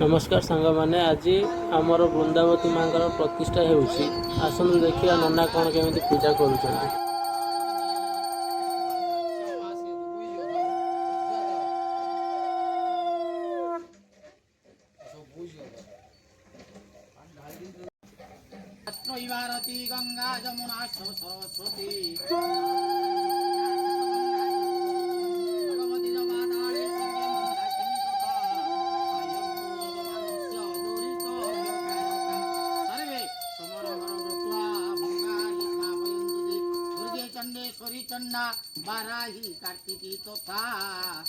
नमस्कार सांग मैंने आज आमर वृंदावती माँ प्रतिष्ठा होउछि आसनु देखिया नन्ना कौन केमिति पूजा करूछन्ति। भारती गंगा जमुना सरस्वती चंडेश्वरी चंडा बाराही कार्तिकी तथा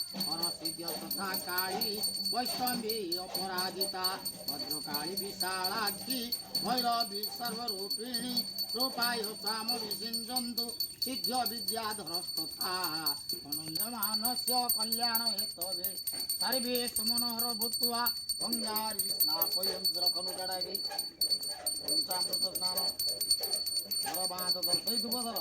परसिद्ध तथा काली वैष्णवी अपराजिता भद्रकाली विशालाक्षी भैरवी सर्वरूपिणी रूपाय स्वाम विसिंजन्तु सिद्ध विद्याधरस्तथा अनुजमानस्य कल्याण हेतवे सर्वे सुमनोहर भूत्वा गंगारी स्नापयन्तु रखनुगडागे पंचामृत स्नान नरबात दर्शयितु बदर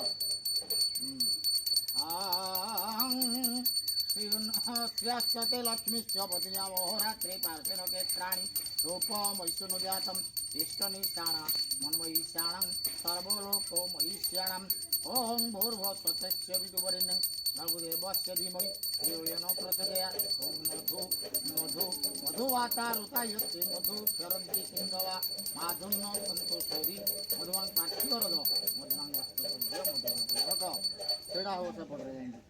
श्रीस्ते लक्ष्मीश्च पत्न्यावहोरात्रे पार्श्वेन क्षेत्राणि रूपमैश्वनो जातम् इष्टनिशाणा मन्मयीशाणं सर्वलोको महिष्याणाम् ॐ भूर्भुवस्सुतस्य विदुवरेण्यं भर्गोदेवस्य धीमहि धियो यो न प्रचोदयात् ॐ मधुवातारुतायत्ते मधु चरन्ति सिन्धवा माधुन्नो सन्तोषोदि मधुवां पार्थिवरद मधुवां मधुवां छेड़ा हो सेपटे जाएंगे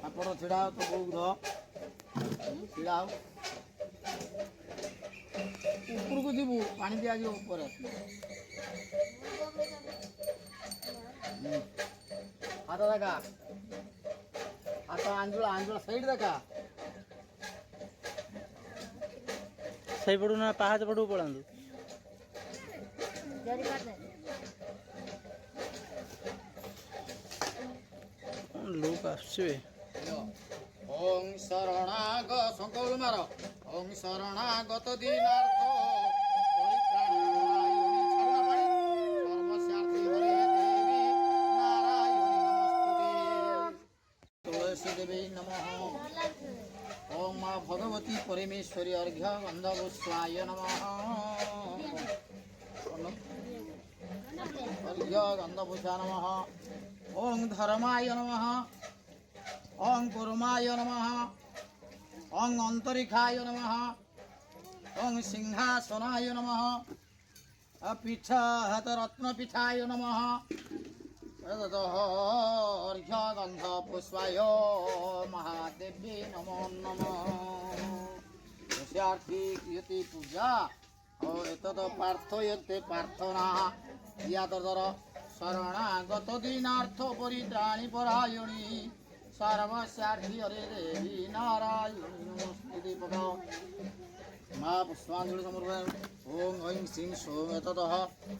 आपण छेड़ा हो तो बहुत छेड़ा हो ऊपर को जीवु पानी दिया जी ऊपर हाथ देखा हाथ आंजुल आंजुल साइड देखा सही पड़ू ना पाहाच पड़ू पड़ांदु लोक आसुवे ओं शरणाग संकल्प मार ओं शरणागत दीनार्थ सर्वस्यार्थी हरे देवी नारायणी नमस्तुते तुलसी देवी नमः ओं मां भगवती परमेश्वरी अर्घ्य गंधपुष्पाय नमः अर्घ्य गंधपुष्पा नमः ओं धर्माय नमः ओं कुर्माय नमः ओं अंतरिक्षाय नमः ओं सिंहासनाय नमः पीठरत्नपीठाय नमः अर्घ्य गंधपुष्पाय महादेवी नमो नमः क्रियते पूजा और एतत् प्रार्थयते प्रार्थना यादर शरणागत दीनार्थ परित्राणी परायणी सर्वस्यार्थी हरे देवी नारायणी नमस्ते पदाओ माँ पुष्पांजलि समर्पयामि ओं ऐं श्रीं सोम एततः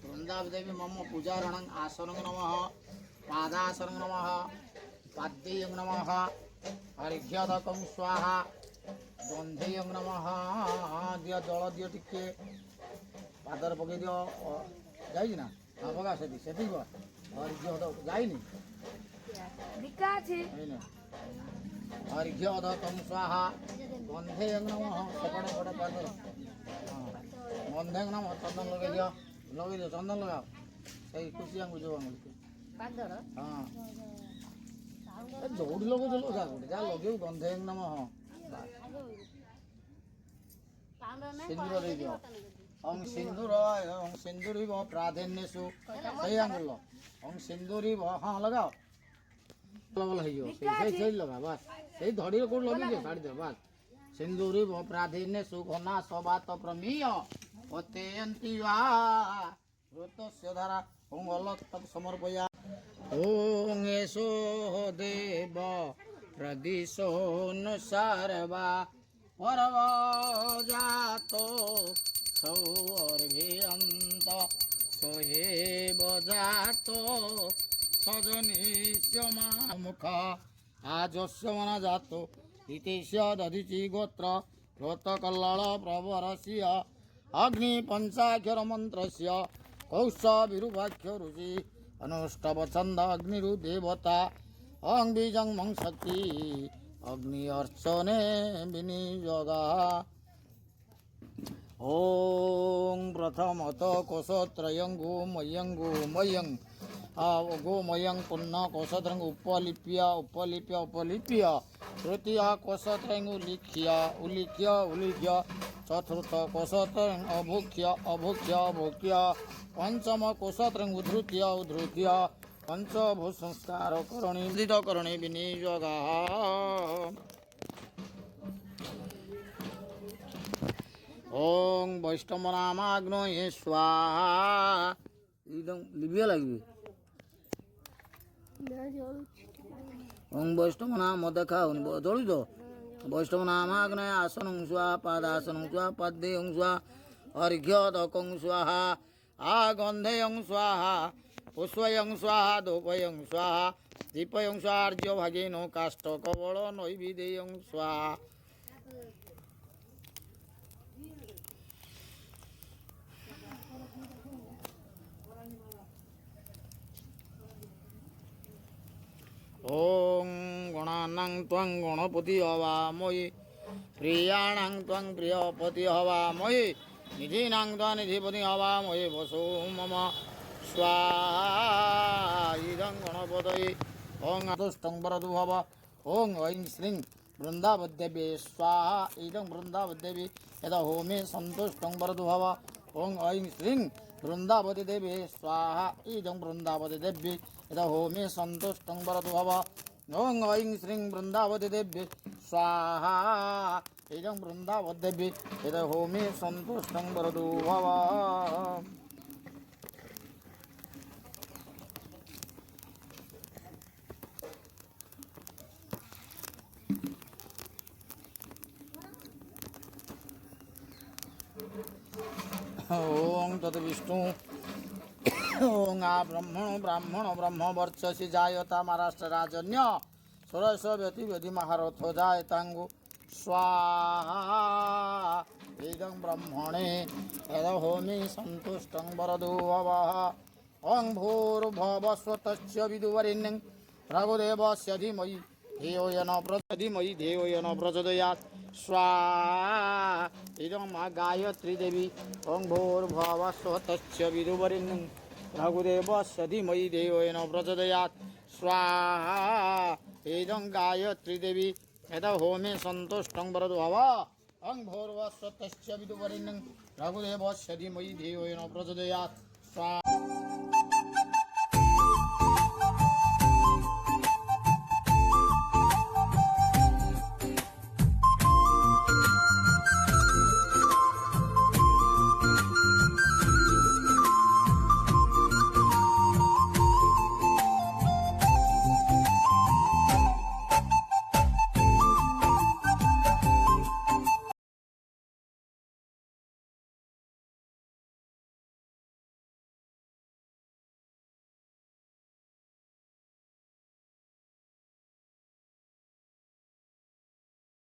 वृंदादेवी मम पूजारणं आसनं नमः पादासनं नमः पाद्यं नमः अर्घ्यदकं स्वाहा गन्धेयं नमः दियो जल दियो टिके पादर पकई दियो जाइए ना हाँ पका से अर्घ्य जाइनि अर्घ्यदकं स्वाहा गन्धेयं नमः सेपटे पटे पादर गन्धेयं नमः चंदन लगे दियो चंदन लगाओ सही खुशी आंगुल जो आंगुल हाँ दौड़ लोग चलो जा लगे गन्धेयं नमः सिंदूर दे दियो ओं सिंदूरी व प्राधान्यसु सही आंगुल ओं सिंदूरी व हाँ लगाओ सही लगा बस सही धड़ी को लगे साड़ी दे बस सिंदूरी व प्राधान्यसु घना सबात प्रमीय अत्यंती वा ऋतस्य धारा ओं अलक्तम समर्पया ओं एषो देव प्रदिशो न सर्वा परवजातो सौर्भियंत सोहे बजातो सजनीस्य मुख आजस्य मना जातो इतिश्य दधिचि गोत्र रोतकल्लल प्रवरस्य अग्नि पंचाक्षर मंत्रस्य कौश विरुवाक्ष ऋषि अनुष्टव छंद अग्निरु देवता अंग बीजं मंग शक्ति अग्नि अर्चने विनियोगा ॐ प्रथमतः कोशत्रयं गोमयं गोमयं पुनः कोशत्रयं उपलिप्य तृतीया कोशत्रयं उलिख्य चतुर्थ कोशत्रयं अभुख्य पंचम कोशत्रयं उद्धृत्य पंचभूत संस्कार करणे विनियोगः ओं वैष्णवनामाग्नये स्वाहा एकदम लिबिया लगे ओं वैष्णवनाम देखा जलु तो वैष्णवनामाग्नये आसनं स्वाहा पादासनं स्वाहा पद्मेयं स्वाहा अर्घ्यदकं स्वाहा आगन्धेयं स्वाहा पुष्पयं स्वाहा धूपयं स्वाहा दीपयं स्वाहा अर्घ्यभागेनो काष्ठकवल नैवेद्यं स्वाहा ओं गणानां त्वं गणपति हवामहि प्रियाणां त्वं प्रियपति हवामहि निधीनां त्वं निधिपति हवामहि वसो मम स्वाहा इदं गणपतये ओं तुष्टं वरदु हव ओं ऐं श्रीं वृन्दावद्देवी स्वाहा इदं वृन्दावद्देवी यदा होमे सन्तुष्टं वरदु हव ओं ऐं श्रीं वृन्दावती देवी स्वाहा इदं वृन्दावती देवी यदा होमे सन्तुष्टं वरदु हव ओं ऐं श्रीं वृन्दावती देवी स्वाहा इदं वृन्दावती देवी यदा होमे सन्तुष्टं वरदु हव ओं तद्विष्णु ओं आ ब्राह्मण ब्रह्म वर्चसी जायता महाराष्ट्र राजन्य सुरस व्यति महारथ जायतांगु स्वाहा इदं ब्रह्मणे यदहोमि सन्तुष्टं वरदो भवः ओं भूर्भुवस्वतस्य विदुवरेण्यं भर्गोदेवस्य धीमहि धियो यो न प्रचोदयात् स्वाहा इदं मा गायत्री देवी ओं भूर्भुवस्वतस्य विदुवरेण्यं भर्गोदेवस्य धीमहि धियो यो न प्रचोदयात् स्वाहा इदं गायत्री देवी यदा होमे सन्तुष्टं वरदो भवः ओं भूर्भुवस्वतस्य विदुवरेण्यं भर्गोदेवस्य धीमहि धियो यो न प्रचोदयात् स्वाहा